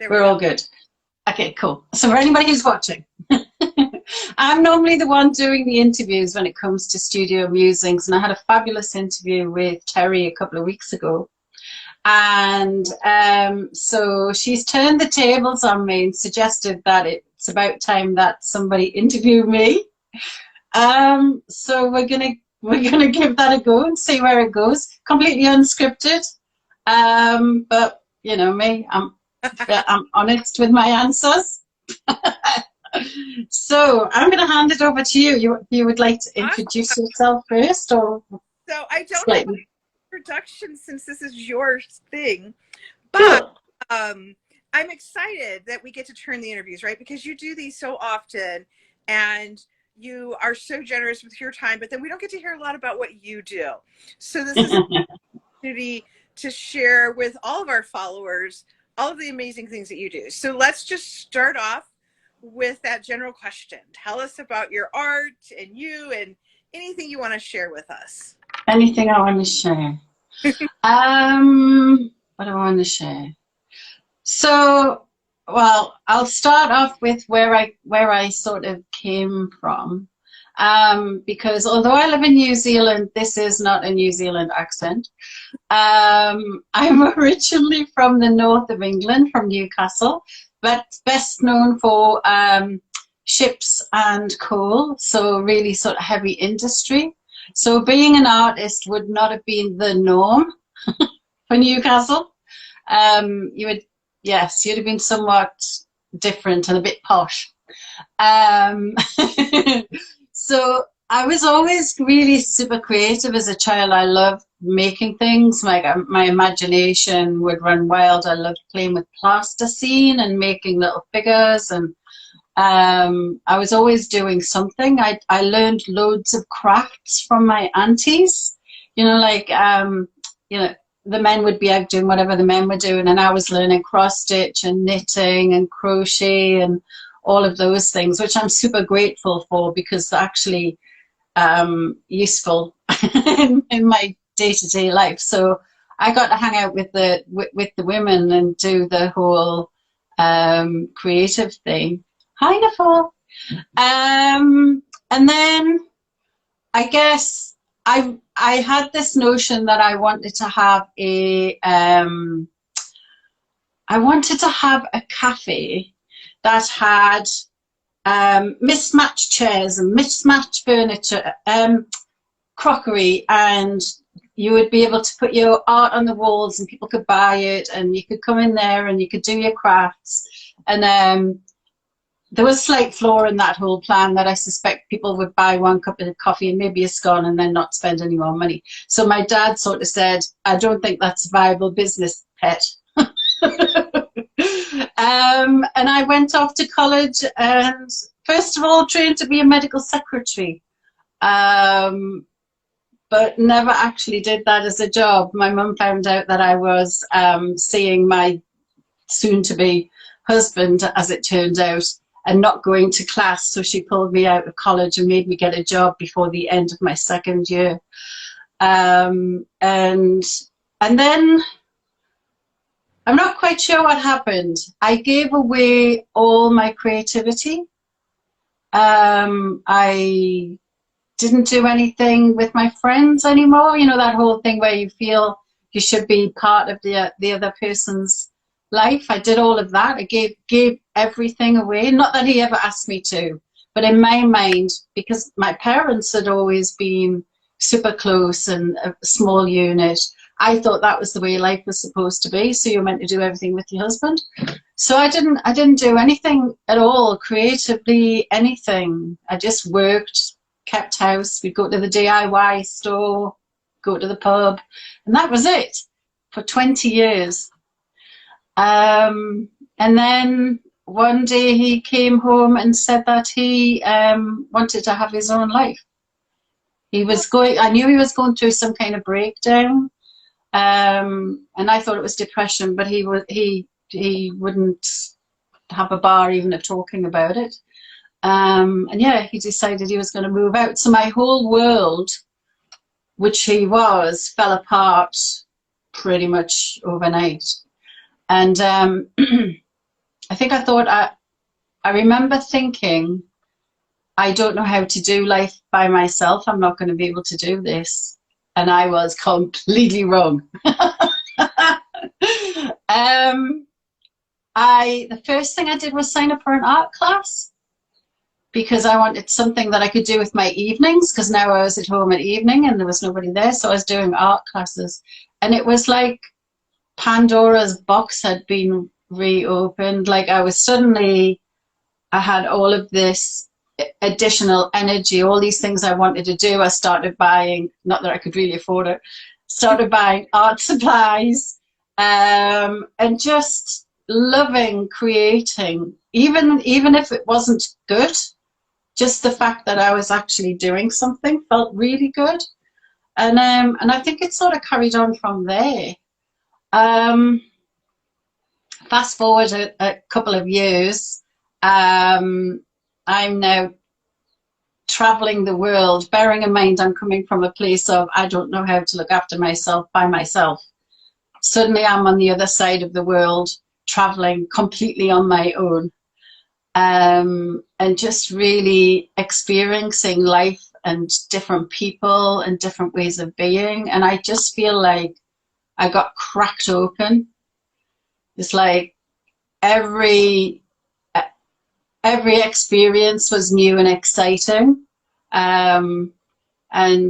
There we We're go. all good. Okay, cool. So for anybody who's watching, I'm normally the one doing the interviews when it comes to Studio Musings, and I had a fabulous interview with Terri a couple of weeks ago. And so she's turned the tables on me and suggested that it's about time that somebody interview me. So we're gonna give that a go and see where it goes. Completely unscripted, but you know me, I'm honest with my answers. So I'm going to hand it over to you. You would like to introduce yourself first, or So I don't have slightly? a introduction since this is your thing, but Cool. I'm excited that we get to turn the interviews, right? Because you do these so often and you are so generous with your time, but then we don't get to hear a lot about what you do. So this is an opportunity to share with all of our followers all of the amazing things that you do. So let's just start off with that general question. Tell us about your art and you and anything you want to share with us. Anything I want to share? What do I want to share? So, well, I'll start off with where I sort of came from, because although I live in New Zealand, this is not a New Zealand accent. I'm originally from the north of England, from Newcastle, but best known for ships and coal, so really sort of heavy industry. So being an artist would not have been the norm for Newcastle. You'd have been somewhat different and a bit posh. So I was always really super creative as a child. I loved making things. My imagination would run wild. I loved playing with plasticine and making little figures, and I was always doing something. I learned loads of crafts from my aunties. The men would be out doing whatever the men were doing, and I was learning cross stitch and knitting and crochet and all of those things, which I'm super grateful for because they're actually useful in my day-to-day life. So I got to hang out with the women and do the whole creative thing. Hi, Nicole. And then I guess I had this notion that I wanted to have a cafe that had mismatched chairs and mismatched furniture, crockery, and you would be able to put your art on the walls and people could buy it, and you could come in there and you could do your crafts. And there was slight flaw in that whole plan that I suspect people would buy one cup of coffee and maybe a scone and then not spend any more money. So my dad sort of said, I don't think that's a viable business, pet. And I went off to college and first of all trained to be a medical secretary, but never actually did that as a job. My mum found out that I was seeing my soon-to-be husband, as it turned out, and not going to class, so she pulled me out of college and made me get a job before the end of my second year. And then I'm not quite sure what happened. I gave away all my creativity. I didn't do anything with my friends anymore. You know, that whole thing where you feel you should be part of the other person's life. I did all of that. I gave everything away. Not that he ever asked me to, but in my mind, because my parents had always been super close and a small unit, I thought that was the way life was supposed to be. So you're meant to do everything with your husband. So I didn't do anything at all, creatively, anything. I just worked, kept house. We'd go to the DIY store, go to the pub, and that was it for 20 years. And then one day he came home and said that he wanted to have his own life. I knew he was going through some kind of breakdown. And I thought it was depression, but he wouldn't have a bar even of talking about it. And yeah, he decided he was going to move out. So my whole world, which he was, fell apart pretty much overnight. And I think I thought, I remember thinking, I don't know how to do life by myself. I'm not going to be able to do this. And I was completely wrong. The first thing I did was sign up for an art class because I wanted something that I could do with my evenings, because now I was at home at evening and there was nobody there. So I was doing art classes. And it was like Pandora's box had been reopened. Like I had all of this additional energy, all these things I wanted to do. I started buying, not that I could really afford it, started buying art supplies, and just loving creating, even if it wasn't good. Just the fact that I was actually doing something felt really good, and I think it sort of carried on from there. Fast forward a couple of years, I'm now traveling the world, bearing in mind I'm coming from a place of I don't know how to look after myself by myself. Suddenly I'm on the other side of the world, traveling completely on my own, and just really experiencing life and different people and different ways of being. And I just feel like I got cracked open. It's like every experience was new and exciting. And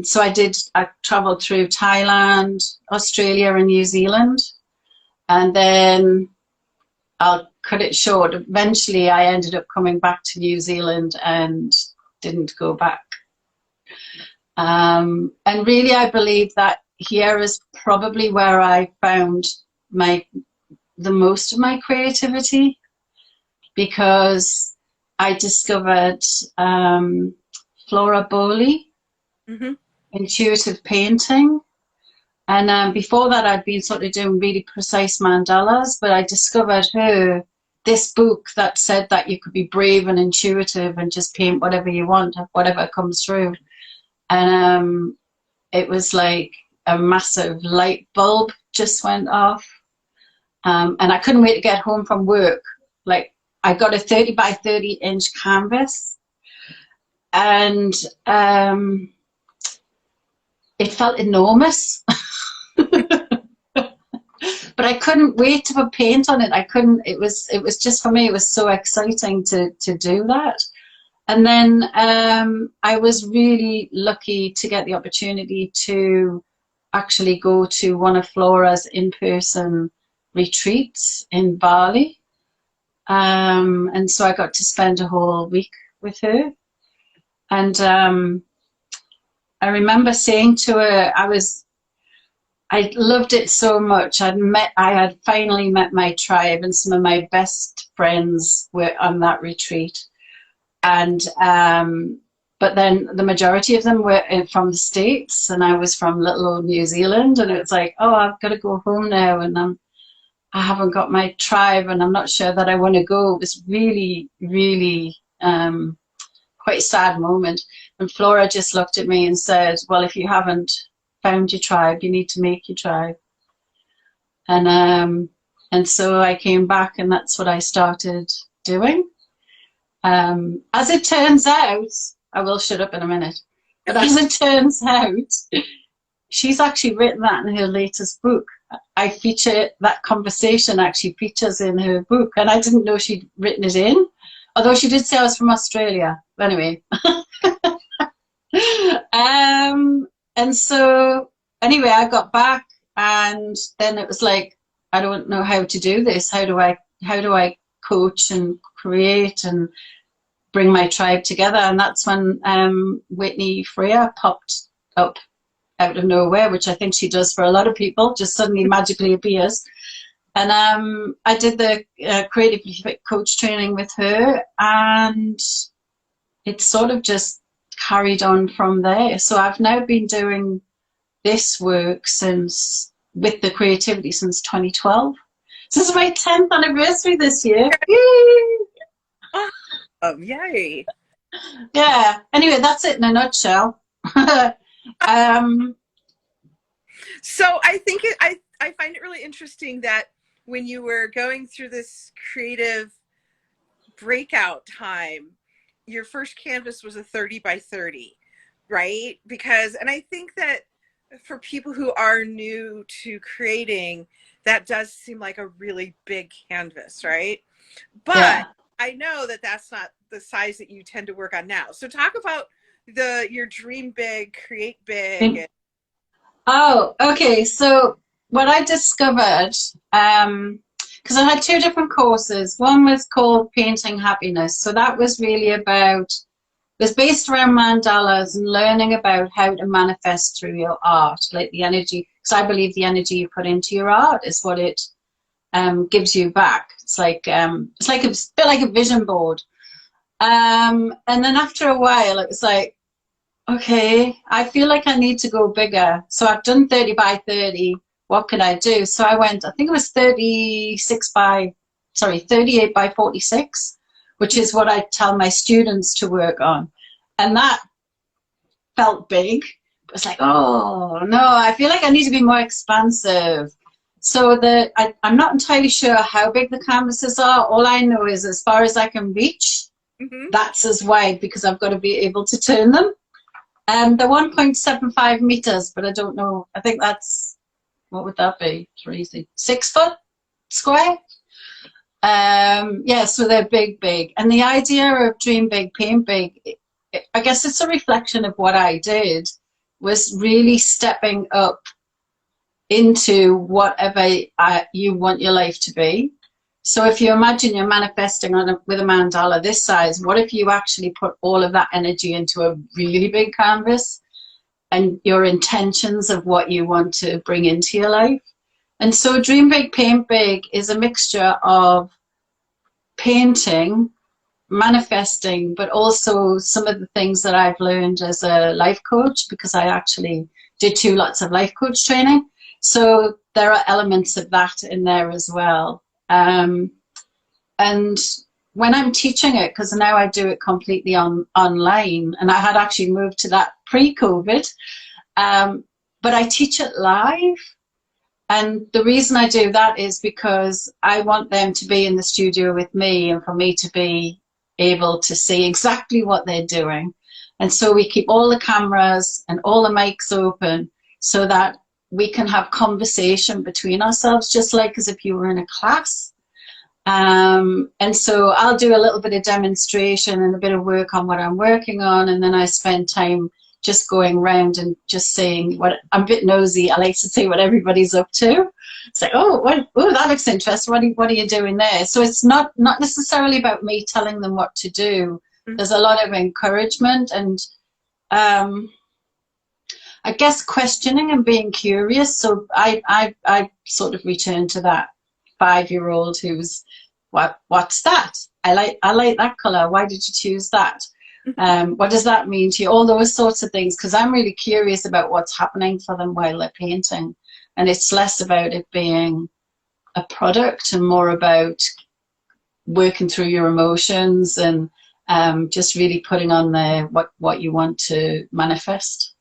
so I traveled through Thailand, Australia, and New Zealand. And then I'll cut it short. Eventually, I ended up coming back to New Zealand and didn't go back. And really, I believe that here is probably where I found the most of my creativity, because I discovered Flora Bowley, intuitive painting. And before that, I'd been sort of doing really precise mandalas, but I discovered this book that said that you could be brave and intuitive and just paint whatever you want, whatever comes through. And it was like a massive light bulb just went off. And I couldn't wait to get home from work. Like, I got a 30 by 30 inch canvas, and it felt enormous. But I couldn't wait to put paint on it. It was just, for me, it was so exciting to do that. And then I was really lucky to get the opportunity to actually go to one of Flora's in-person retreats in Bali. And so I got to spend a whole week with her. And I remember saying to her, I loved it so much. I had finally met my tribe, and some of my best friends were on that retreat. And but then the majority of them were from the States, and I was from little old New Zealand. And it was like, oh, I've got to go home now, and I haven't got my tribe, and I'm not sure that I want to go. It was really, really quite a sad moment. And Flora just looked at me and said, well, if you haven't found your tribe, you need to make your tribe. And so I came back, and that's what I started doing. As it turns out, I will shut up in a minute, but as it turns out, she's actually written that in her latest book. I feature that conversation, actually features in her book, and I didn't know she'd written it in, although she did say I was from Australia. Anyway. And so anyway, I got back, and then it was like, I don't know how to do this. How do I coach and create and bring my tribe together? And that's when Whitney Freya popped up out of nowhere, which I think she does for a lot of people, just suddenly magically appears. And I did the creatively fit coach training with her, and it sort of just carried on from there. So I've now been doing this work with the creativity since 2012. This is my 10th anniversary this year. Oh, yay. Yeah. Anyway, that's it in a nutshell. So I think I find it really interesting that when you were going through this creative breakout time, your first canvas was a 30 by 30, right? Because, and I think that for people who are new to creating, that does seem like a really big canvas, right? But Yeah. I know that that's not the size that you tend to work on now. So talk about your dream big, create big. And Oh, okay. So what I discovered, because I had two different courses. One was called Painting Happiness. So that was really about, it was based around mandalas and learning about how to manifest through your art, like the energy. Because I believe the energy you put into your art is what it gives you back. It's like a bit like a vision board. And then after a while, it was like, okay, I feel like I need to go bigger. So I've done 30 by 30. What can I do? So I went, I think it was 38 by 46, which is what I tell my students to work on. And that felt big. It was like, oh, no, I feel like I need to be more expansive. So I'm not entirely sure how big the canvases are. All I know is as far as I can reach, that's as wide because I've got to be able to turn them. They're 1.75 meters, but I don't know. I think that's, what would that be? Crazy. 6 foot square? Yeah, so they're big, big. And the idea of dream big, paint big, I guess it's a reflection of what I did, was really stepping up into whatever you want your life to be. So if you imagine you're manifesting with a mandala this size, what if you actually put all of that energy into a really big canvas and your intentions of what you want to bring into your life? And so Dream Big, Paint Big is a mixture of painting, manifesting, but also some of the things that I've learned as a life coach, because I actually did 2 lots of life coach training. So there are elements of that in there as well. And when I'm teaching it, because now I do it completely online, and I had actually moved to that pre-COVID, but I teach it live. And the reason I do that is because I want them to be in the studio with me and for me to be able to see exactly what they're doing. And so we keep all the cameras and all the mics open so that we can have conversation between ourselves, just like as if you were in a class. And so I'll do a little bit of demonstration and a bit of work on what I'm working on, and then I spend time just going around and just saying what I'm a bit nosy. I like to see what everybody's up to. It's like, oh, that looks interesting. What are you doing there? So it's not necessarily about me telling them what to do. There's a lot of encouragement and I guess questioning and being curious. So I sort of return to that 5-year-old who's, what's that? I like that color. Why did you choose that? What does that mean to you? All those sorts of things, because I'm really curious about what's happening for them while they're painting. And it's less about it being a product and more about working through your emotions and just really putting on there what you want to manifest.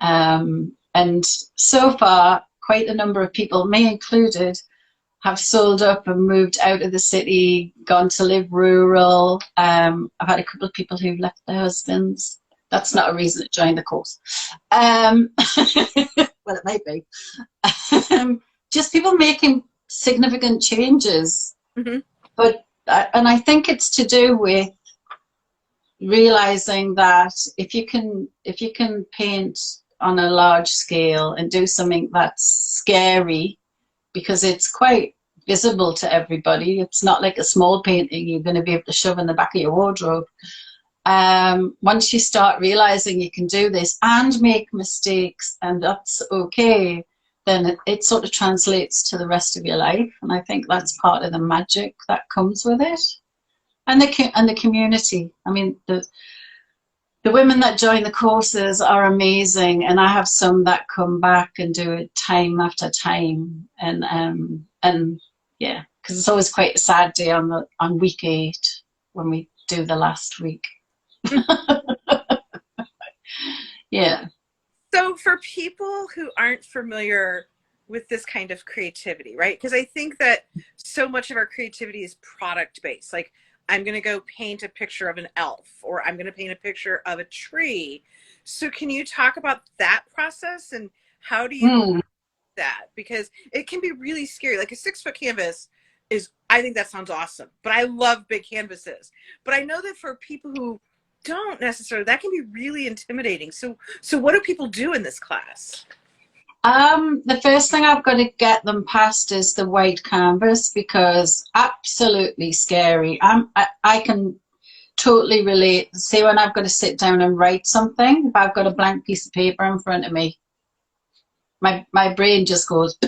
And so far, quite a number of people, me included, have sold up and moved out of the city, gone to live rural. I've had a couple of people who've left their husbands. That's not a reason to join the course. Well, it might be. Just people making significant changes. But and I think it's to do with realizing that if you can paint on a large scale and do something that's scary, because it's quite visible to everybody. It's not like a small painting you're going to be able to shove in the back of your wardrobe. Once you start realizing you can do this and make mistakes and that's okay, then it sort of translates to the rest of your life. And I think that's part of the magic that comes with it. And the community. I mean, the women that join the courses are amazing, and I have some that come back and do it time after time, and yeah, because it's always quite a sad day on week 8 when we do the last week. Yeah. So for people who aren't familiar with this kind of creativity, right? Because I think that so much of our creativity is product based. Like I'm going to go paint a picture of an elf, or I'm going to paint a picture of a tree. So can you talk about that process, and how do you do that? Because it can be really scary. Like a 6-foot canvas is, I think that sounds awesome, but I love big canvases. But I know that for people who don't necessarily, that can be really intimidating. So what do people do in this class? The first thing I've got to get them past is the white canvas, because absolutely scary. I can totally relate. See, when I've got to sit down and write something, if I've got a blank piece of paper in front of me, my brain just goes.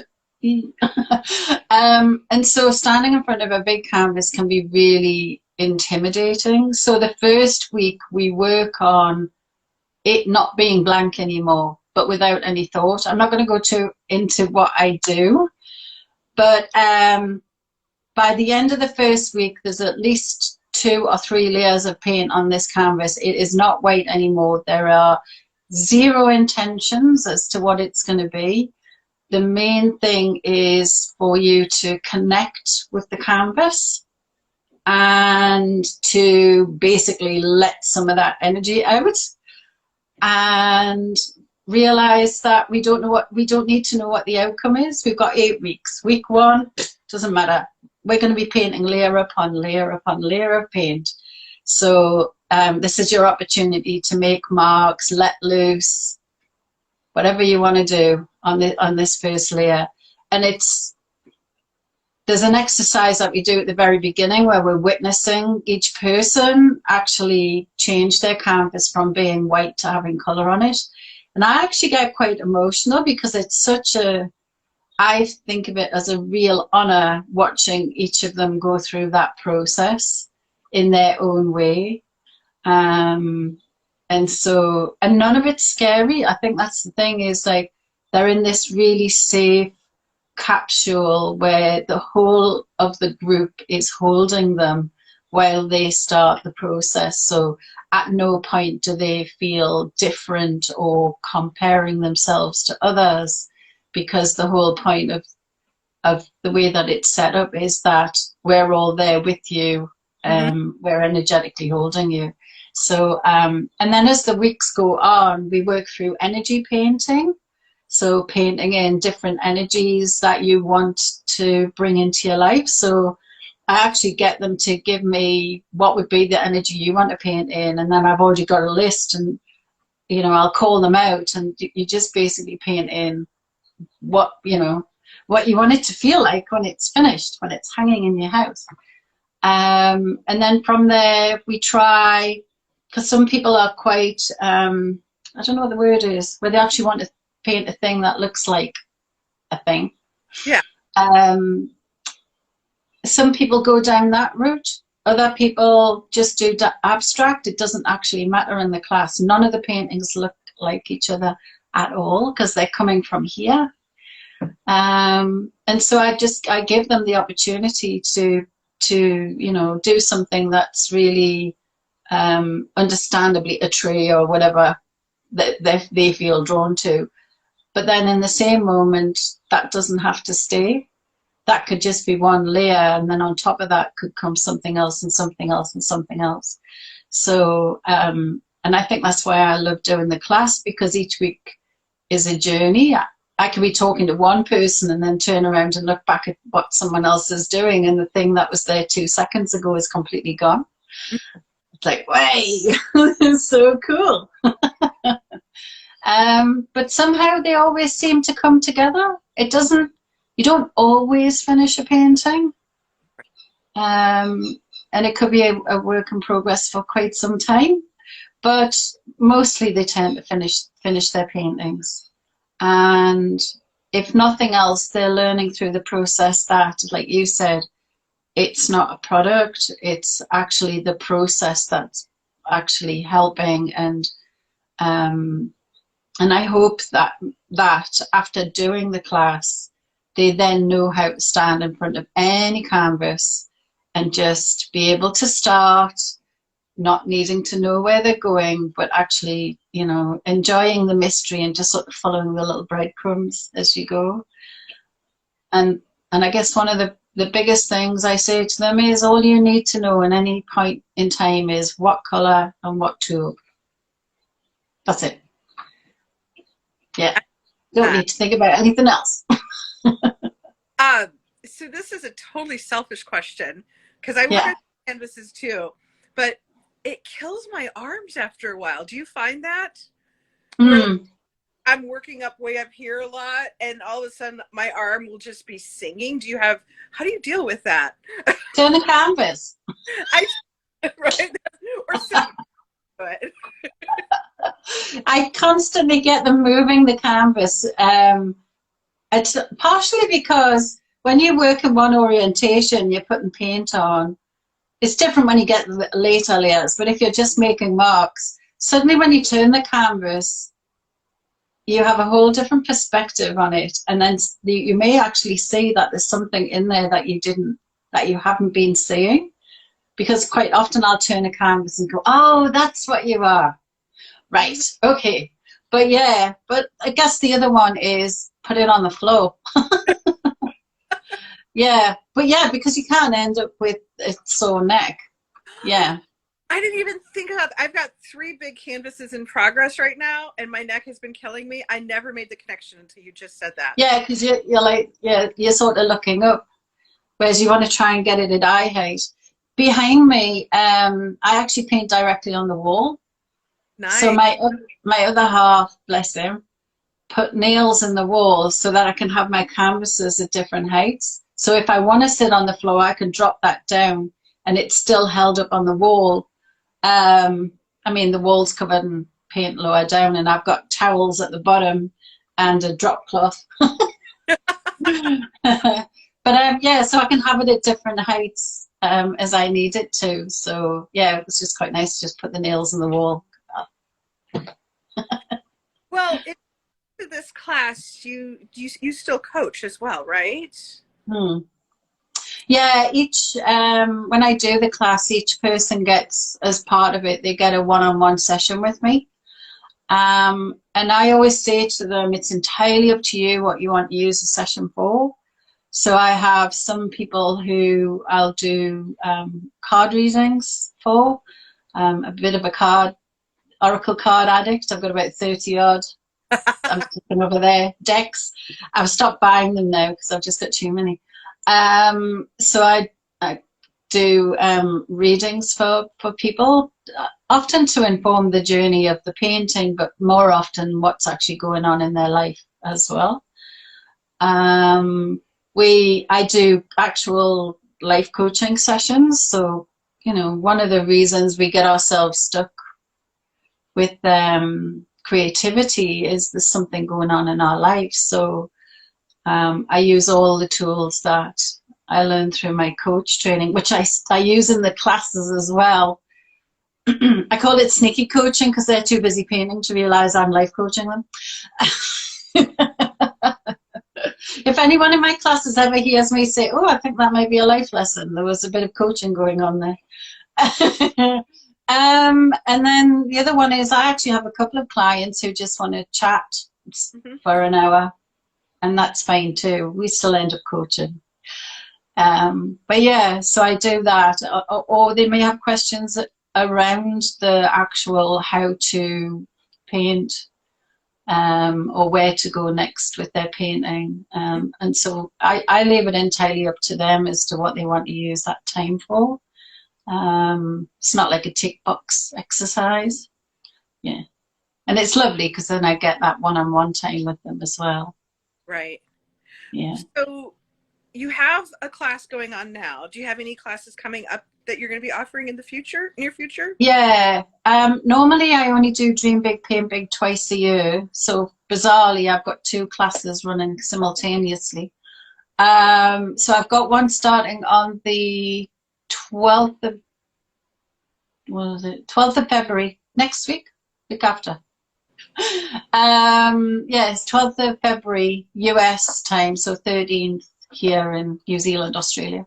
And so standing in front of a big canvas can be really intimidating. So the first week we work on it not being blank anymore, but without any thought. I'm not going to go into what I do, but by the end of the first week, there's at least 2 or 3 layers of paint on this canvas. It is not white anymore. There are 0 intentions as to what it's going to be. The main thing is for you to connect with the canvas and to basically let some of that energy out, and realize that we don't need to know what the outcome is. We've got 8 weeks. Week 1, doesn't matter. We're going to be painting layer upon layer upon layer of paint. So this is your opportunity to make marks, let loose, whatever you want to do on this first layer. And there's an exercise that we do at the very beginning where we're witnessing each person actually change their canvas from being white to having color on it. And I actually get quite emotional, because it's I think of it as a real honor watching each of them go through that process in their own way. And none of it's scary. I think that's the thing, is like they're in this really safe capsule where the whole of the group is holding them while they start the process. So at no point do they feel different or comparing themselves to others, because the whole point of the way that it's set up is that we're all there with you. We're energetically holding you. So and then as the weeks go on, we work through energy painting. So painting in different energies that you want to bring into your life. So I actually get them to give me what would be the energy you want to paint in, and then I've already got a list, and I'll call them out, and you just basically paint in what you want it to feel like when it's finished, when it's hanging in your house. And then from there we try, because some people are quite I don't know what the word is, where they actually want to paint a thing that looks like a thing. Yeah. Some people go down that route. Other people just do abstract. It doesn't actually matter in the class. None of the paintings look like each other at all, because they're coming from here. And so I give them the opportunity to do something that's really understandably a tree or whatever that they feel drawn to. But then in the same moment, that doesn't have to stay. That could just be one layer, and then on top of that could come something else and something else and something else. So, and I think that's why I love doing the class, because each week is a journey. I could be talking to one person and then turn around and look back at what someone else is doing, and the thing that was there 2 seconds ago is completely gone. It's like, way, it's so cool. But somehow they always seem to come together. You don't always finish a painting. And it could be a work in progress for quite some time, but mostly they tend to finish their paintings. And if nothing else, they're learning through the process that, like you said, it's not a product, it's actually the process that's actually helping. And I hope that after doing the class, they then know how to stand in front of any canvas and just be able to start, not needing to know where they're going, but actually, enjoying the mystery and just sort of following the little breadcrumbs as you go. And I guess one of the biggest things I say to them is all you need to know at any point in time is what color and what tool. That's it. Yeah. Don't need to think about anything else. So this is a totally selfish question because I work on canvases too, but it kills my arms after a while. Do you find that? Mm. I'm working up way up here a lot and all of a sudden my arm will just be singing. How do you deal with that? Turn the canvas. Right? Or sing. I constantly get them moving the canvas. It's partially because when you work in one orientation, you're putting paint on. It's different when you get the later layers, but if you're just making marks, suddenly when you turn the canvas, you have a whole different perspective on it, and then you may actually see that there's something in there that you haven't been seeing, because quite often I'll turn a canvas and go, oh, that's what you are. Right, okay. But I guess the other one is put it on the floor. Because you can't end up with a sore neck. Yeah. I didn't even think about I've got 3 big canvases in progress right now, and my neck has been killing me. I never made the connection until you just said that. Yeah, because you're sort of looking up, whereas you want to try and get it at eye height. Behind me, I actually paint directly on the wall. Nice. So my other half, bless him, put nails in the walls so that I can have my canvases at different heights. So if I want to sit on the floor, I can drop that down and it's still held up on the wall. The wall's covered in paint lower down, and I've got towels at the bottom and a drop cloth. So I can have it at different heights as I need it to. So yeah, it was just quite nice to just put the nails in the wall. Well, in this class, you still coach as well, right? Yeah, when I do the class, each person gets, as part of it, they get a one-on-one session with me. And I always say to them, it's entirely up to you what you want to use the session for. So I have some people who I'll do card readings for, a bit of a oracle card addict. I've got about 30 odd. I'm sitting over there. Decks. I've stopped buying them now because I've just got too many. So I do readings for people, often to inform the journey of the painting, but more often what's actually going on in their life as well. I do actual life coaching sessions. So, one of the reasons we get ourselves stuck with creativity is there's something going on in our life. So I use all the tools that I learned through my coach training, which I use in the classes as well. I call it sneaky coaching because they're too busy painting to realize I'm life coaching them. If anyone in my classes ever hears me say, oh, I think that might be a life lesson, there was a bit of coaching going on there. And then the other one is I actually have a couple of clients who just want to chat for an hour, and that's fine too. We still end up coaching. So I do that, or they may have questions around the actual how to paint, or where to go next with their painting. And so I leave it entirely up to them as to what they want to use that time for. It's not like a tick box exercise. Yeah. And it's lovely because then I get that one-on-one time with them as well. Right. Yeah. So you have a class going on now. Do you have any classes coming up that you're going to be offering in the near future? Yeah. Normally I only do Dream Big, Paint Big twice a year. So bizarrely, I've got 2 classes running simultaneously. So I've got one starting on the 12th of February, next week after. Yes, 12th of February US time, so 13th here in New Zealand, Australia.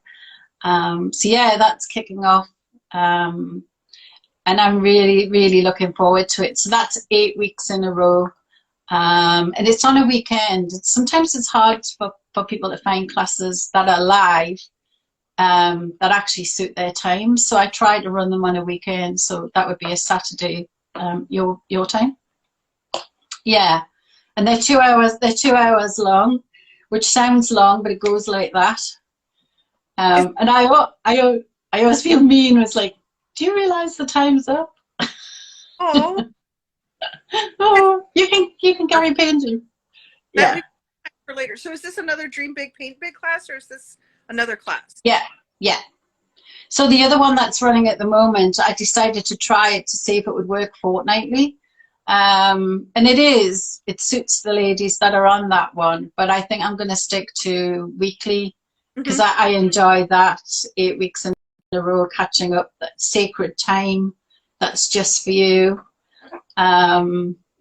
That's kicking off, and I'm really, really looking forward to it. So that's 8 weeks in a row, and it's on a weekend. Sometimes it's hard for people to find classes that are live that actually suit their time. So I try to run them on a weekend. So that would be a Saturday, your time. Yeah. And they're 2 hours, they're 2 hours long, which sounds long, but it goes like that. And I always feel mean. It's like, do you realize the time's up? Oh, Oh, you can carry painting. that Yeah. we for later. So is this another Dream Big Paint Big class, or is this another class? Yeah. Yeah. So the other one that's running at the moment, I decided to try it to see if it would work fortnightly. And it suits the ladies that are on that one, but I think I'm going to stick to weekly because I enjoy that 8 weeks in a row, catching up, that sacred time that's just for you.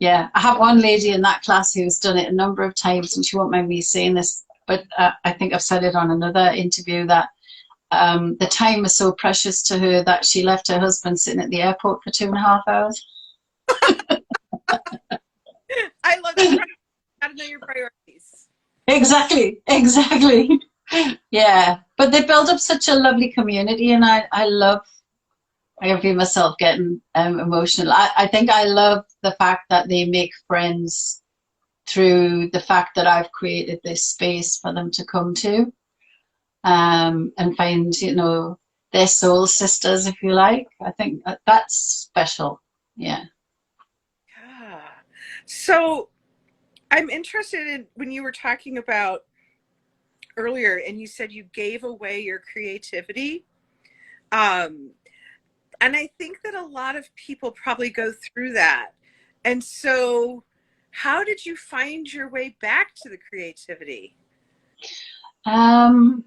Yeah, I have one lady in that class who's done it a number of times, and she won't mind me saying this, but I think I've said it on another interview that the time was so precious to her that she left her husband sitting at the airport for 2.5 hours. I love that. Got to know your priorities. Exactly. Yeah, but they build up such a lovely community, and I feel myself getting emotional. I think I love the fact that they make friends through the fact that I've created this space for them to come to, and find, their soul sisters, if you like. I think that's special. Yeah. Yeah. So I'm interested in when you were talking about earlier, and you said you gave away your creativity. And I think that a lot of people probably go through that. And so how did you find your way back to the creativity? How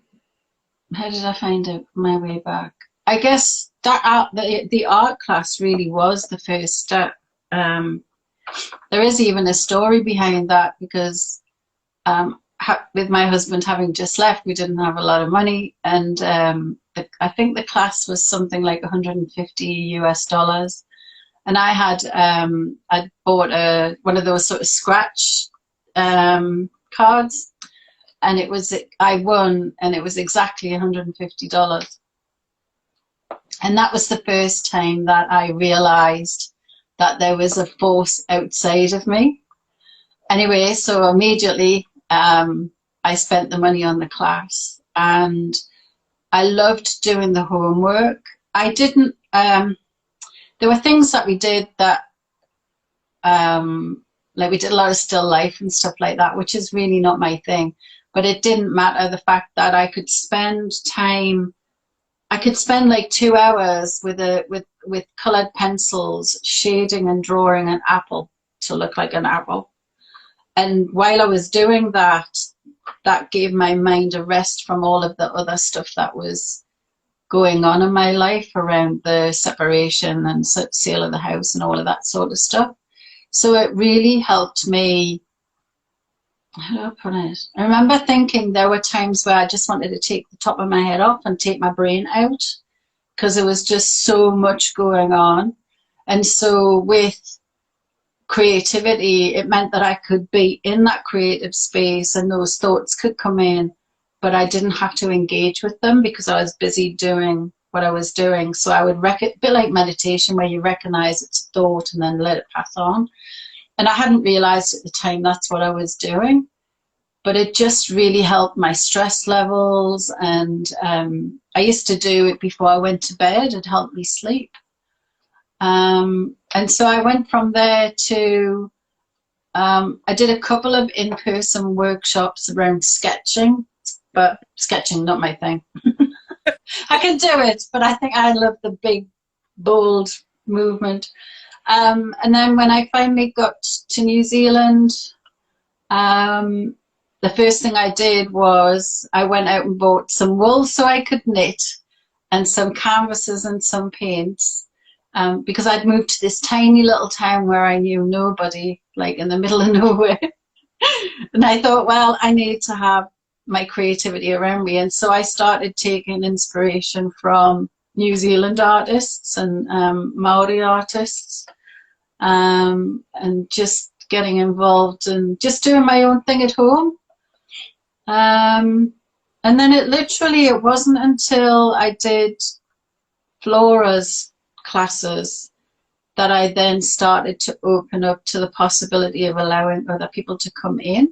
did I find my way back? I guess that the art class really was the first step. There is even a story behind that because with my husband having just left, we didn't have a lot of money, and I think the class was something like $150 US, and I had I'd bought one of those sort of scratch cards. And I won, and it was exactly $150. And that was the first time that I realized that there was a force outside of me. Anyway, so immediately I spent the money on the class, and I loved doing the homework. I didn't, there were things that we did that, like we did a lot of still life and stuff like that, which is really not my thing. But it didn't matter, the fact that I could spend like 2 hours with colored pencils, shading and drawing an apple to look like an apple. And while I was doing that, that gave my mind a rest from all of the other stuff that was going on in my life around the separation and sale of the house and all of that sort of stuff. So it really helped me. How do I put it? I remember thinking there were times where I just wanted to take the top of my head off and take my brain out because there was just so much going on. And so with creativity, it meant that I could be in that creative space and those thoughts could come in, but I didn't have to engage with them because I was busy doing what I was doing. So I would a bit like meditation, where you recognize it's a thought and then let it pass on. And I hadn't realized at the time that's what I was doing, but it just really helped my stress levels. And I used to do it before I went to bed. It helped me sleep. And so I went from there to, I did a couple of in-person workshops around sketching, but sketching, not my thing. I can do it, but I think I love the big, bold movement. And then when I finally got to New Zealand, the first thing I did was I went out and bought some wool so I could knit, and some canvases and some paints, because I'd moved to this tiny little town where I knew nobody, like in the middle of nowhere. And I thought, well, I need to have my creativity around me. And so I started taking inspiration from New Zealand artists and Maori artists, and just getting involved and just doing my own thing at home. And then it wasn't until I did Flora's classes that I then started to open up to the possibility of allowing other people to come in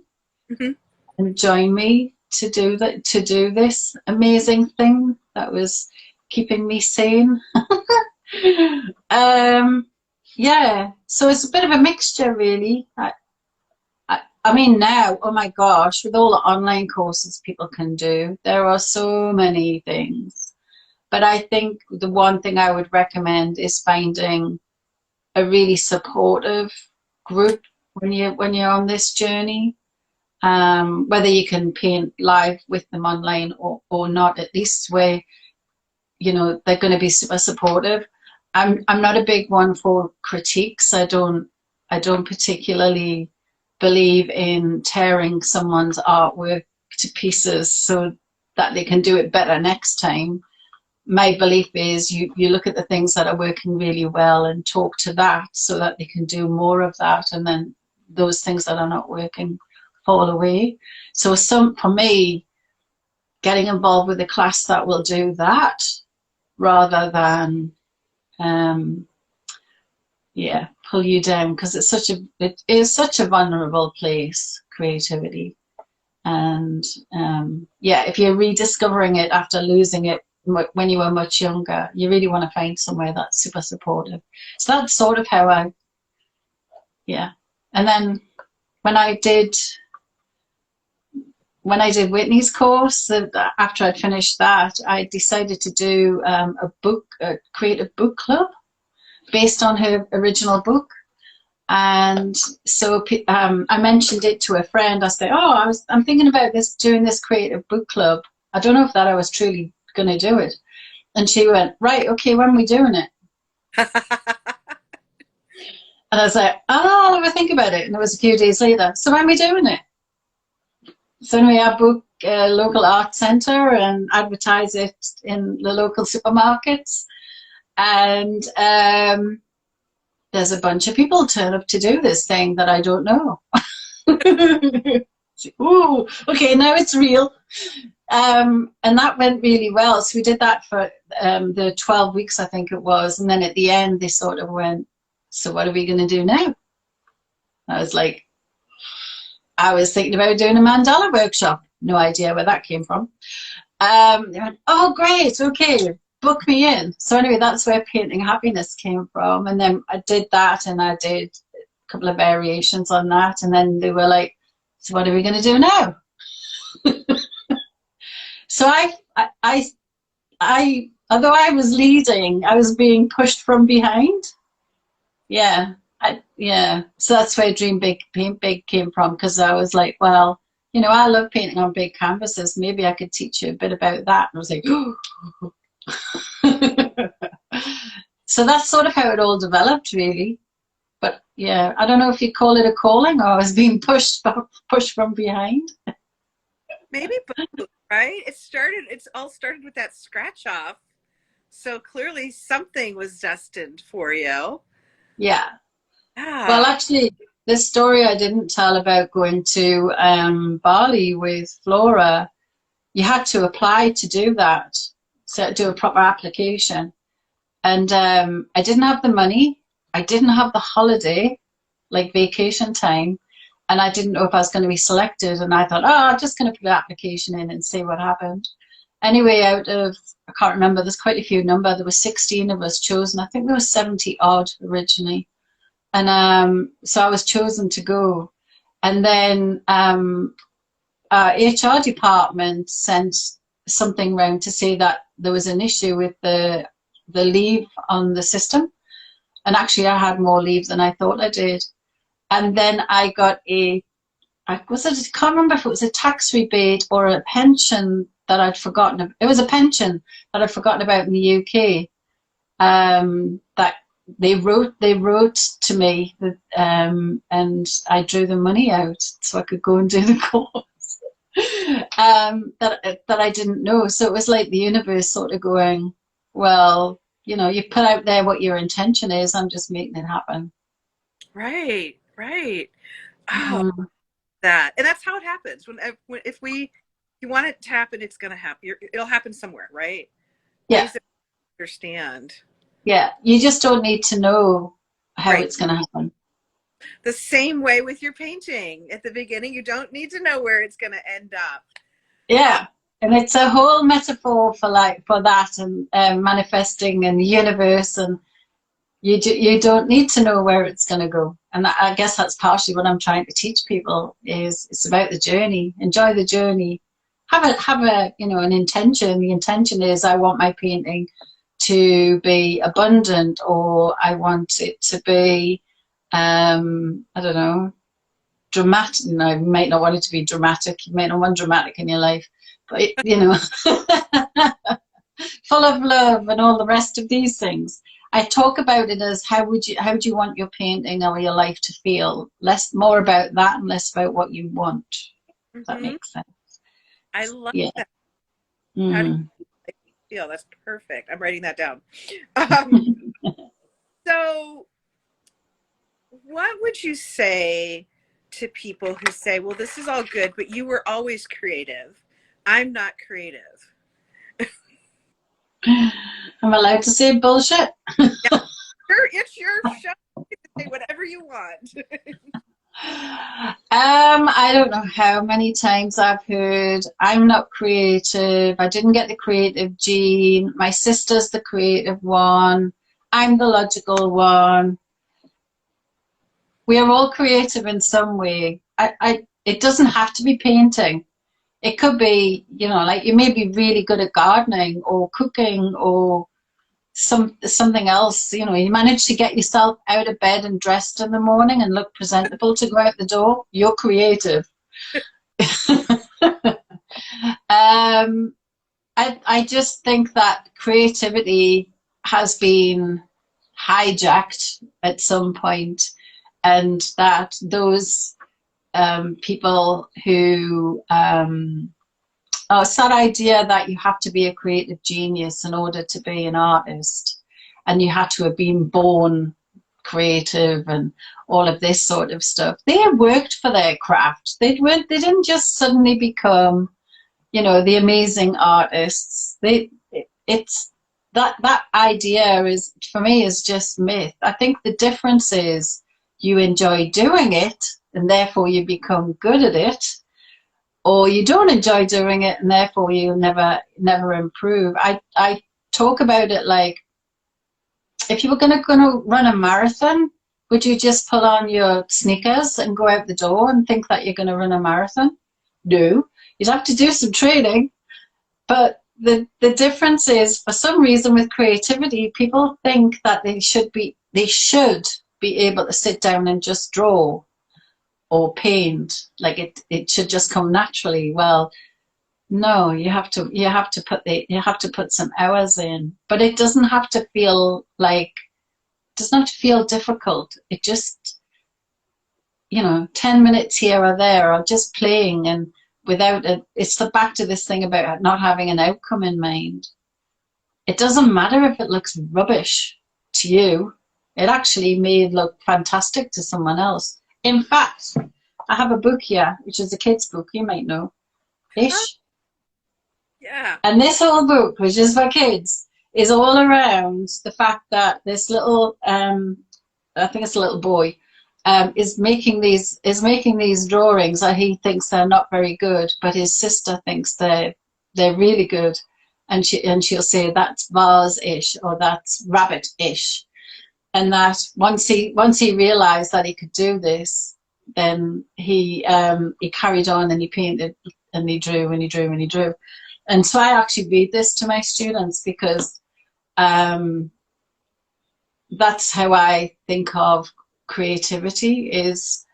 Mm-hmm. and join me to do that, to do this amazing thing that was keeping me sane. Yeah, so it's a bit of a mixture, really. I mean, now, oh my gosh, with all the online courses people can do, there are so many things. But I think the one thing I would recommend is finding a really supportive group when you're on this journey. Whether you can paint live with them online or not, at least where you know they're going to be super supportive. I'm not a big one for critiques. I don't particularly believe in tearing someone's artwork to pieces so that they can do it better next time. My belief is you look at the things that are working really well and talk to that so that they can do more of that, and then those things that are not working fall away. So for me, getting involved with a class that will do that rather than pull you down, because it is such a vulnerable place, creativity. And if you're rediscovering it after losing it when you were much younger, you really want to find somewhere that's super supportive. So that's sort of how and then when I did Whitney's course, after I'd finished that, I decided to do a creative book club based on her original book. And so I mentioned it to a friend. I said, "Oh, I'm thinking about doing this creative book club. I don't know if that I was truly going to do it." And she went, "Right, okay, when are we doing it?" And I was like, "Oh, I'll have a think about it." And it was a few days later. "So when are we doing it?" So anyway, I book a local art centre and advertise it in the local supermarkets. And there's a bunch of people turn up to do this thing that I don't know. Ooh, okay, now it's real. And that went really well. So we did that for the 12 weeks, I think it was. And then at the end, they sort of went, "So what are we going to do now?" I was like, I was thinking about doing a mandala workshop. No idea where that came from. They went, "Oh, great, okay, book me in." So anyway, that's where Painting Happiness came from. And then I did that, and I did a couple of variations on that. And then they were like, "So what are we going to do now?" So I, although I was leading, I was being pushed from behind. Yeah. So that's where Dream Big, Paint Big came from, because I was like, well, I love painting on big canvases. Maybe I could teach you a bit about that. And I was like, so that's sort of how it all developed, really. But yeah, I don't know if you call it a calling or I was being pushed from behind. Maybe both, right? It's all started with that scratch off. So clearly something was destined for you. Yeah. Well, Ah. actually, this story I didn't tell about going to Bali with Flora, you had to apply to do that, so do a proper application. And I didn't have the money. I didn't have the holiday, like vacation time. And I didn't know if I was going to be selected. And I thought, I'm just going to put the application in and see what happened. Anyway, out of, I can't remember, there's quite a few number. There were 16 of us chosen. I think there was 70 odd originally. And so I was chosen to go. And then our HR department sent something round to say that there was an issue with the leave on the system. And actually, I had more leave than I thought I did. And then I got I can't remember if it was a tax rebate or a pension that I'd forgotten. It was a pension that I'd forgotten about in the UK. That they wrote to me, and I drew the money out so I could go and do the course. That I didn't know. So it was like the universe sort of going, well, you put out there what your intention is. I'm just making it happen. Right. Oh, Mm. that. And that's how it happens. If we you want it to happen, it's going to happen. It'll happen somewhere, right? Yeah. Ways that you understand. Yeah. You just don't need to know how Right. it's going to happen. The same way with your painting. At the beginning, you don't need to know where it's going to end up. Yeah. And it's a whole metaphor for that and manifesting in the universe, and you don't need to know where it's going to go. And I guess that's partially what I'm trying to teach people, is it's about the journey. Enjoy the journey. Have a an intention. The intention is, I want my painting to be abundant, or I want it to be I don't know, dramatic. No, you might not want it to be dramatic. You might not want dramatic in your life, but full of love and all the rest of these things. I talk about it as how do you want your painting or your life to feel? More about that and less about what you want. If that makes sense. I love that. Mm. How do you feel? That's perfect. I'm writing that down. So what would you say to people who say, well, this is all good, but you were always creative. I'm not creative. I'm allowed to say bullshit? Yeah, sure, it's your show. You can say whatever you want. I don't know how many times I've heard, I'm not creative, I didn't get the creative gene, my sister's the creative one, I'm the logical one. We are all creative in some way. It doesn't have to be painting. It could be, like you may be really good at gardening or cooking or something else. You manage to get yourself out of bed and dressed in the morning and look presentable to go out the door. You're creative. I just think that creativity has been hijacked at some point, and that those people who it's that idea that you have to be a creative genius in order to be an artist, and you had to have been born creative and all of this sort of stuff. They worked for their craft. They didn't just suddenly become, the amazing artists. It's that idea is, for me, is just myth. I think the difference is you enjoy doing it and therefore you become good at it, or you don't enjoy doing it and therefore you never improve. I talk about it like, if you were going to run a marathon, would you just pull on your sneakers and go out the door and think that you're going to run a marathon? No, you'd have to do some training. But the difference is, for some reason with creativity, people think that they should be able to sit down and just draw or paint, like it should just come naturally. Well, no, you have to put some hours in, but it doesn't have to feel difficult. It just, 10 minutes here or there, or just playing, and without it, it's back to this thing about not having an outcome in mind. It doesn't matter if it looks rubbish to you. It actually may look fantastic to someone else. In fact, I have a book here, which is a kid's book, you might know, Ish. Yeah. And this whole book, which is for kids, is all around the fact that this little, I think it's a little boy, is making these drawings that he thinks they're not very good, but his sister thinks they're really good, and she'll say that's vase-ish or that's rabbit-ish, and that once he realized that he could do this, then he carried on and he painted and he drew and he drew and he drew. And so I actually read this to my students because that's how I think of creativity. Is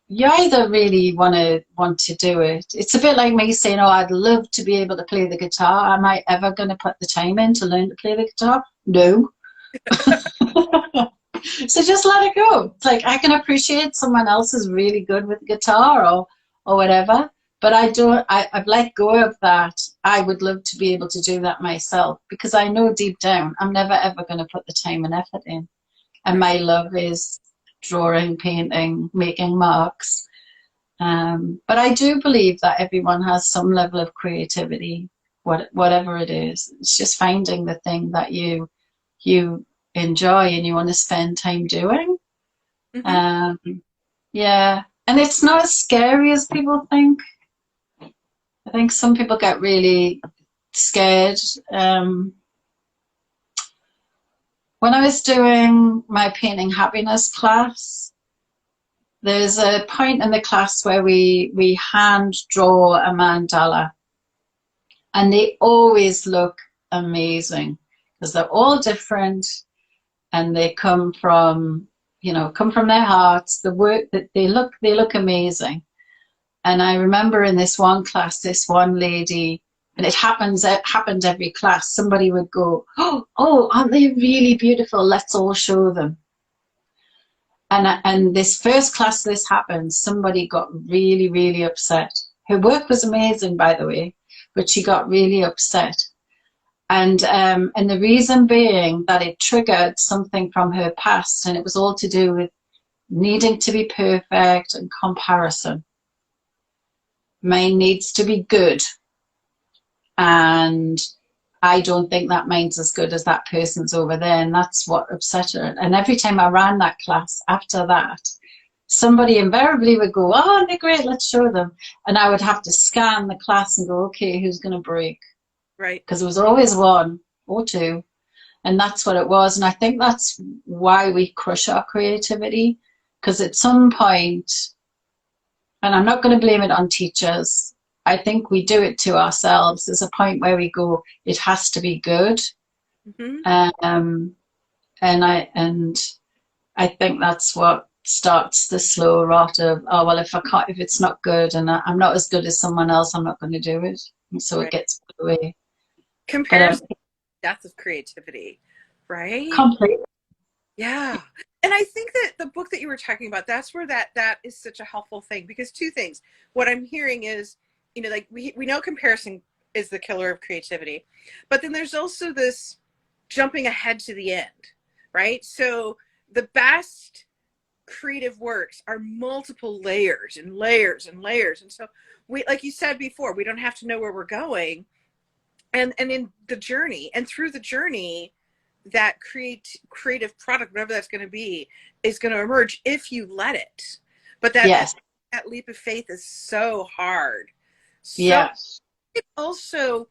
you either really want to do it. It's a bit like me saying, oh, I'd love to be able to play the guitar. Am I ever going to put the time in to learn to play the guitar? No. So just let it go. It's like, I can appreciate someone else is really good with guitar or whatever, but I've let go of that. I would love to be able to do that myself, because I know deep down I'm never ever going to put the time and effort in. And my love is drawing, painting, making marks. But I do believe that everyone has some level of creativity, whatever it is. It's just finding the thing that you enjoy and you want to spend time doing. Mm-hmm. Um, yeah, and it's not as scary as people think. I think some people get really scared. When I was doing my painting happiness class, there's a point in the class where we hand draw a mandala, and they always look amazing because they're all different and they come from their hearts. The work that they look amazing. And I remember in this one class, this one lady, and it happened every class, somebody would go, oh, aren't they really beautiful? Let's all show them. And this first class this happened, somebody got really, really upset. Her work was amazing, by the way, but she got really upset. And the reason being that it triggered something from her past, and it was all to do with needing to be perfect and comparison. Mine needs to be good, and I don't think that mine's as good as that person's over there, and that's what upset her. And every time I ran that class after that, somebody invariably would go, oh, they're great, let's show them. And I would have to scan the class and go, okay, who's going to break? Right. Because it was always one or two, and that's what it was. And I think that's why we crush our creativity, because at some point, and I'm not going to blame it on teachers, I think we do it to ourselves. There's a point where we go, it has to be good. Mm-hmm. And I think that's what starts the slow rot of, oh, well, if it's not good and I'm not as good as someone else, I'm not going to do it. And so it gets put away. Comparison, death of creativity, right? Completely. Yeah. And I think that the book that you were talking about, that's where that is such a helpful thing, because two things. What I'm hearing is, like we know comparison is the killer of creativity, but then there's also this jumping ahead to the end, right? So the best creative works are multiple layers and layers and layers. And so we, like you said before, we don't have to know where we're going. And in the journey and through the journey, that creative product, whatever that's going to be, is going to emerge if you let it. But that leap of faith is so hard. So yes. it's also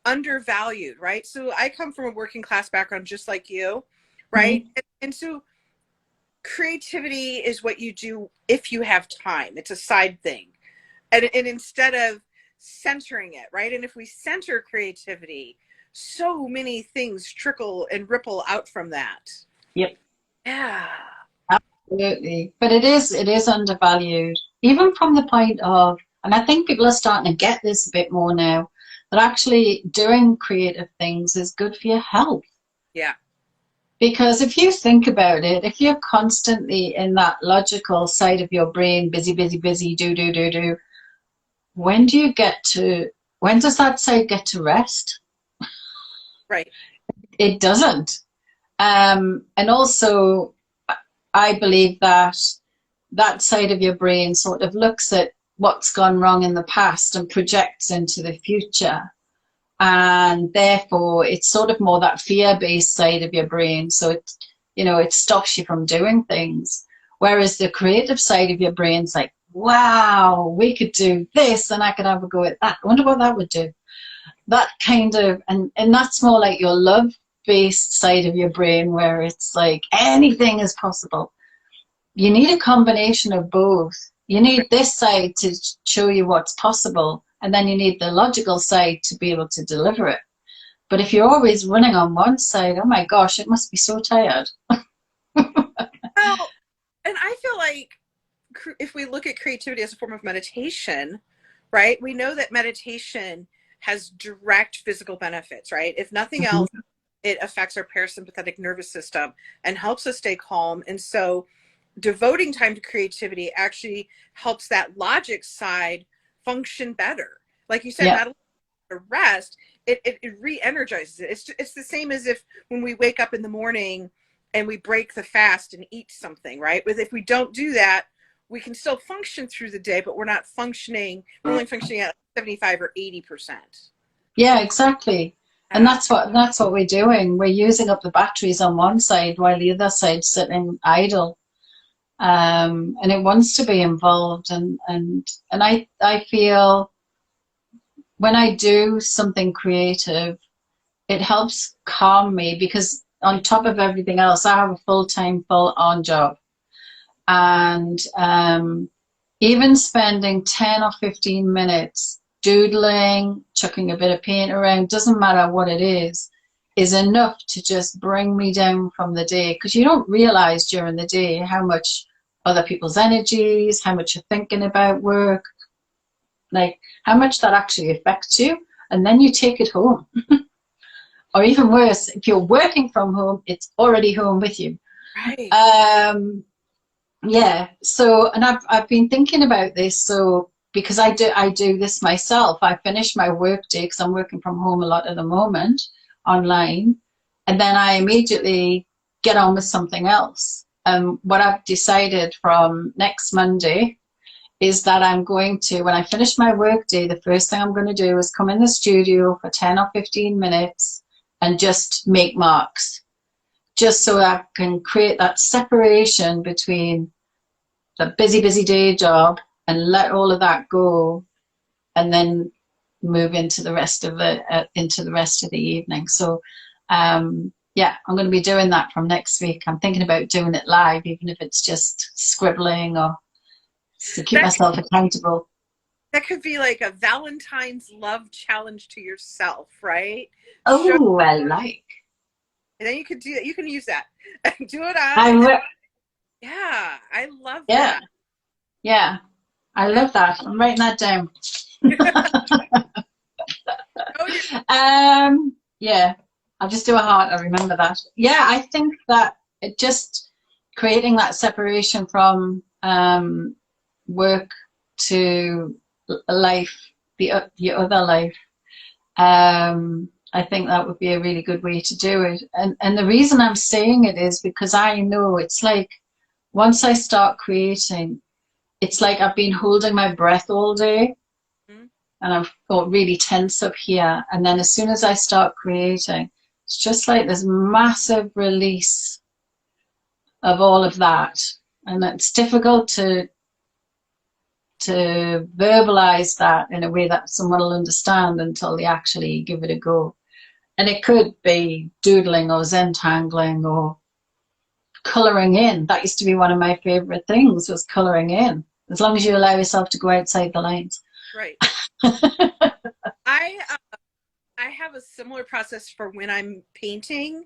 undervalued, right? So I come from a working class background just like you, right? Mm-hmm. And so creativity is what you do if you have time. It's a side thing. And instead of centering it, right? And if we center creativity, so many things trickle and ripple out from that. Yep. Yeah. Absolutely. But it is undervalued, even from the point of, and I think people are starting to get this a bit more now, that actually doing creative things is good for your health. Yeah. Because if you think about it, if you're constantly in that logical side of your brain, busy, do, when does that side get to rest? Right. It doesn't. And also, I believe that side of your brain sort of looks at what's gone wrong in the past and projects into the future. And therefore, it's sort of more that fear-based side of your brain. So it stops you from doing things. Whereas the creative side of your brain's like, wow, we could do this and I could have a go at that. I wonder what that would do. That kind of, and that's more like your love-based side of your brain, where it's like anything is possible. You need a combination of both. You need this side to show you what's possible, and then you need the logical side to be able to deliver it. But if you're always running on one side, oh my gosh, it must be so tired. Well, and I feel like if we look at creativity as a form of meditation, right, we know that meditation has direct physical benefits, right? If nothing else, it affects our parasympathetic nervous system and helps us stay calm. And so devoting time to creativity actually helps that logic side function better. Like you said, not only to rest, it re-energizes it. It's the same as if when we wake up in the morning and we break the fast and eat something, right? If we don't do that, we can still function through the day, but we're not functioning, we're only functioning at 75 or 80%. Yeah, exactly. And that's what we're doing. We're using up the batteries on one side while the other side's sitting idle. And it wants to be involved, and I feel when I do something creative, it helps calm me, because on top of everything else, I have a full-time, full-on job. And even spending 10 or 15 minutes doodling, chucking a bit of paint around, doesn't matter what it is enough to just bring me down from the day. Because you don't realize during the day how much other people's energies, how much you're thinking about work, like how much that actually affects you. And then you take it home. Or even worse, if you're working from home, it's already home with you. Right. Yeah. So, and I've been thinking about this. So, because I do this myself. I finish my work day, because I'm working from home a lot at the moment, online, and then I immediately get on with something else. What I've decided from next Monday is that I'm going to, when I finish my work day, the first thing I'm going to do is come in the studio for 10 or 15 minutes and just make marks, just so I can create that separation between the busy day job and let all of that go, and then move into the rest of the evening. So yeah, I'm going to be doing that from next week. I'm thinking about doing it live, even if it's just scribbling, or to keep myself accountable. That could be like a Valentine's love challenge to yourself, right? Oh, I like. And then you could do that. You can use that. Do it I on. will. Yeah, I love Yeah, that. yeah. I love that. I'm writing that down. Yeah, I'll just do a heart. I remember that. Yeah, I think that it just creating that separation from work to life, the other life. I think that would be a really good way to do it. And the reason I'm saying it is because I know it's like once I start creating, it's like I've been holding my breath all day, and I've got really tense up here. And then as soon as I start creating, it's just like this massive release of all of that. And it's difficult to verbalize that in a way that someone will understand until they actually give it a go. And it could be doodling or zentangling or colouring in. That used to be one of my favourite things, was colouring in, as long as you allow yourself to go outside the lines. Right. I have a similar process for when I'm painting,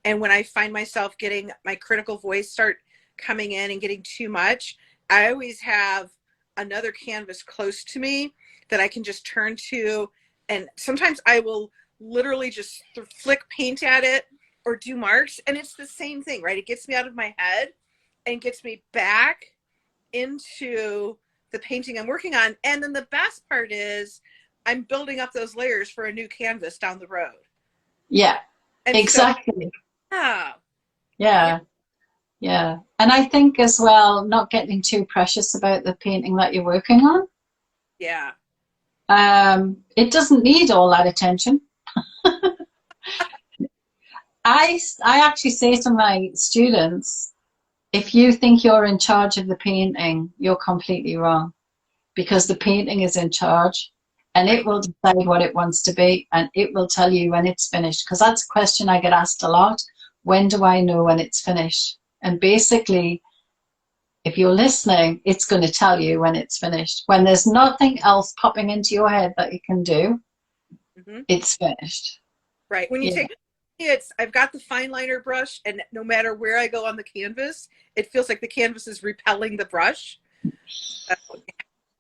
and when I find myself getting my critical voice start coming in and getting too much. I always have another canvas close to me that I can just turn to, and sometimes I will literally just flick paint at it or do marks, and it's the same thing, right? It gets me out of my head and gets me back into the painting I'm working on. And then the best part is I'm building up those layers for a new canvas down the road. Yeah, and exactly. So, yeah. Yeah. Yeah. And I think as well, not getting too precious about the painting that you're working on. Yeah. It doesn't need all that attention. I actually say to my students, if you think you're in charge of the painting, you're completely wrong, because the painting is in charge, and Right. it will decide what it wants to be, and it will tell you when it's finished. Because that's a question I get asked a lot. When do I know when it's finished? And basically, if you're listening, it's going to tell you when it's finished. When there's nothing else popping into your head that you can do, it's finished. Right. When you take I've got the fine liner brush, and no matter where I go on the canvas, it feels like the canvas is repelling the brush.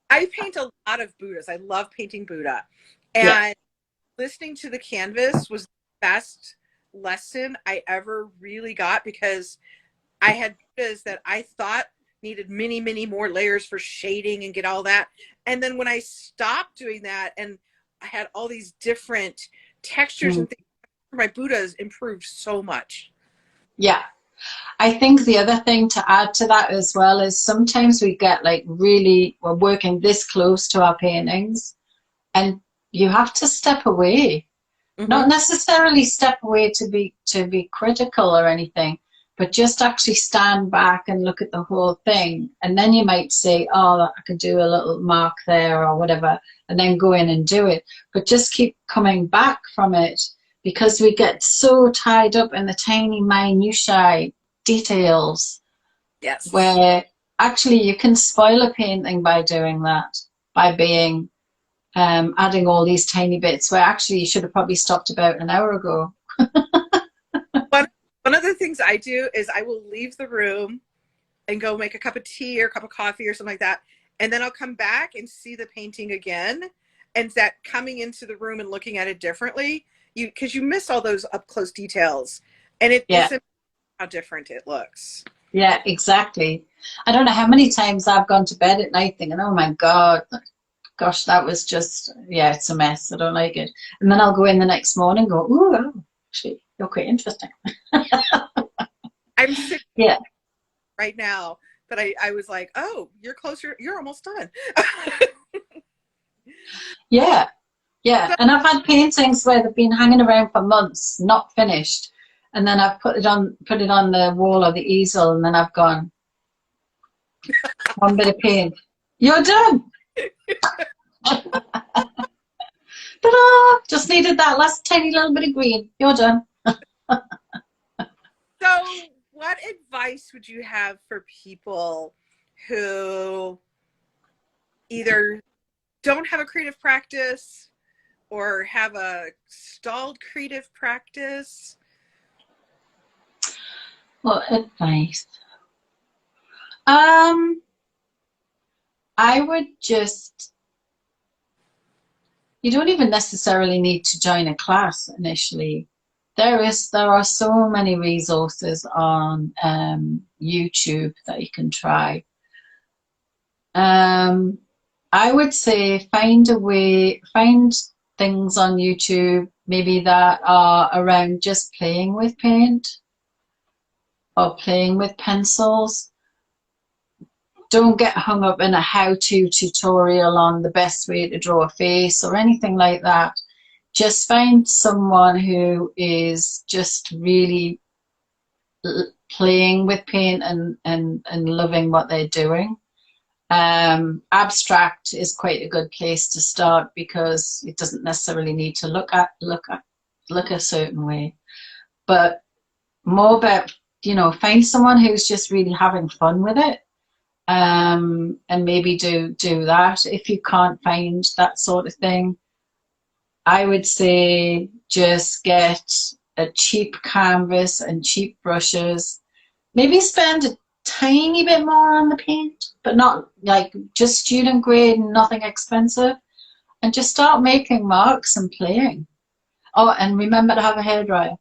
I paint a lot of Buddhas. I love painting Buddha. And listening to the canvas was the best lesson I ever really got, because I had Buddhas that I thought needed many, many more layers for shading and get all that. And then when I stopped doing that and I had all these different textures and things, my Buddhas improved so much. Yeah. I think the other thing to add to that as well is sometimes we get like really, we're working this close to our paintings and you have to step away. Not Mm-hmm. necessarily step away to be critical or anything, but just actually stand back and look at the whole thing. And then you might say, oh, I could do a little mark there or whatever, and then go in and do it. But just keep coming back from it because we get so tied up in the tiny minutiae details Yes. where actually you can spoil a painting by doing that, by being adding all these tiny bits where actually you should have probably stopped about an hour ago. One of the things I do is I will leave the room and go make a cup of tea or a cup of coffee or something like that. And then I'll come back and see the painting again. And that coming into the room and looking at it differently, because you miss all those up close details. And it's how different it looks. Yeah, exactly. I don't know how many times I've gone to bed at night thinking, oh my God, gosh, that was just, yeah, it's a mess. I don't like it. And then I'll go in the next morning and go, ooh, actually, you're quite interesting. I'm sick Yeah. right now that I was like, oh, you're closer. You're almost done. Yeah. Yeah. And I've had paintings where they've been hanging around for months, not finished. And then I've put it on the wall or the easel, and then I've gone, one bit of paint. You're done. Ta-da! Just needed that last tiny little bit of green. You're done. So what advice would you have for people who either don't have a creative practice or have a stalled creative practice? What advice? I would just, you don't even necessarily need to join a class initially. There are so many resources on YouTube that you can try. I would say find things on YouTube maybe that are around just playing with paint or playing with pencils. Don't get hung up in a how-to tutorial on the best way to draw a face or anything like that. Just find someone who is just really playing with paint and loving what they're doing. Abstract is quite a good place to start because it doesn't necessarily need to look a certain way. But more about, find someone who's just really having fun with it. And maybe do that. If you can't find that sort of thing, I would say just get a cheap canvas and cheap brushes. Maybe spend a tiny bit more on the paint, but not like just student grade, nothing expensive, and just start making marks and playing. Oh, and remember to have a hairdryer.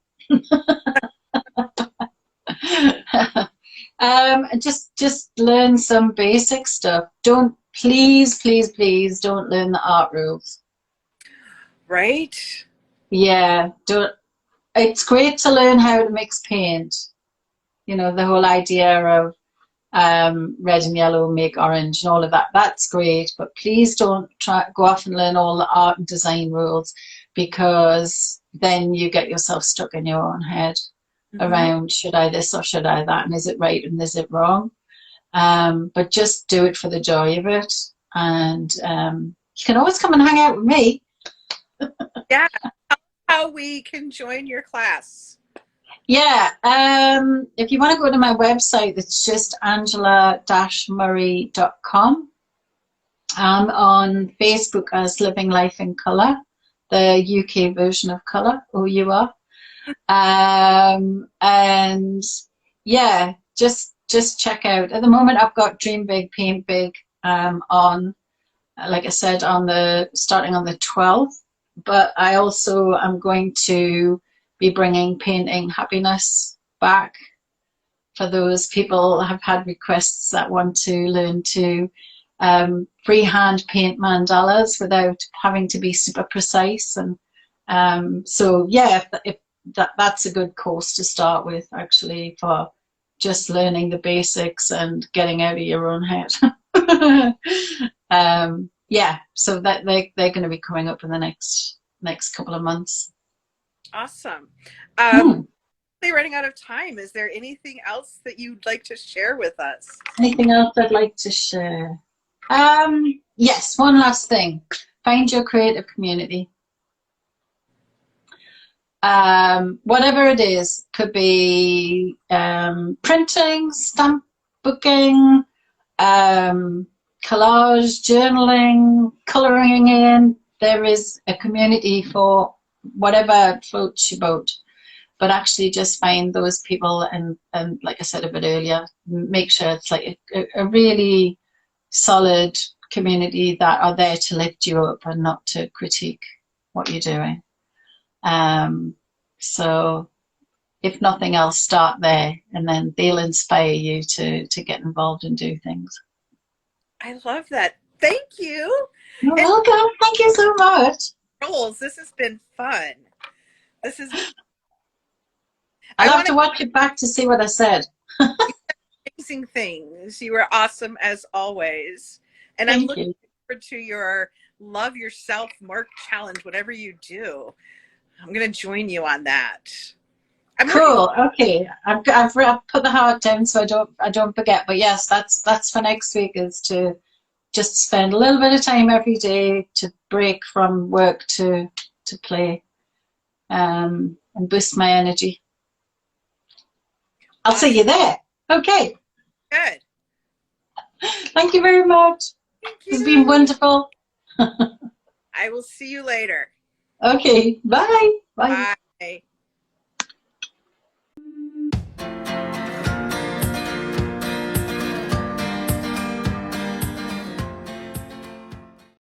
Just learn some basic stuff. Please don't learn the art rules. Right? Yeah, it's great to learn how to mix paint. The whole idea of red and yellow make orange and all of that. That's great, but please don't go off and learn all the art and design rules, because then you get yourself stuck in your own head. Around should I this or should I that, and is it right and is it wrong? But just do it for the joy of it, and you can always come and hang out with me. Yeah. How we can join your class? Yeah, if you want to go to my website, it's just angela-murray.com. I'm on Facebook as Living Life in Colour, the UK version of Colour, OUR. And yeah, just check out. At the moment, I've got Dream Big, Paint Big on, like I said, starting on the 12th. But I also am going to be bringing Painting Happiness back for those people who have had requests that want to learn to freehand paint mandalas without having to be super precise. And so yeah, if that's a good course to start with, actually, for just learning the basics and getting out of your own head. Yeah, so that they're going to be coming up in the next couple of months. Awesome. Hmm. They're running out of time. Is there anything else that you'd like to share with us? Anything else I'd like to share? Yes, one last thing. Find your creative community. Whatever it is, could be printing, stamp booking, collage, journaling, colouring in. There is a community for whatever floats your boat. But actually just find those people and like I said a bit earlier, make sure it's like a really solid community that are there to lift you up and not to critique what you're doing. So if nothing else, start there, and then they'll inspire you to get involved and do things. I love that. Thank you. You're welcome. Thank you so much. Rolls, this has been fun. This is. I'll have to watch it back to see what I said. Amazing things. You were awesome as always. And I'm looking forward to your Love Yourself Mark Challenge, whatever you do. I'm going to join you on that. Cool. Okay. I've put the heart down so I don't forget. But yes, that's for next week, is to just spend a little bit of time every day to break from work to play, and boost my energy. I'll see you there. Okay. Good. Thank you very much. Thank you. It's been wonderful. I will see you later. Okay. Bye. Bye. Bye.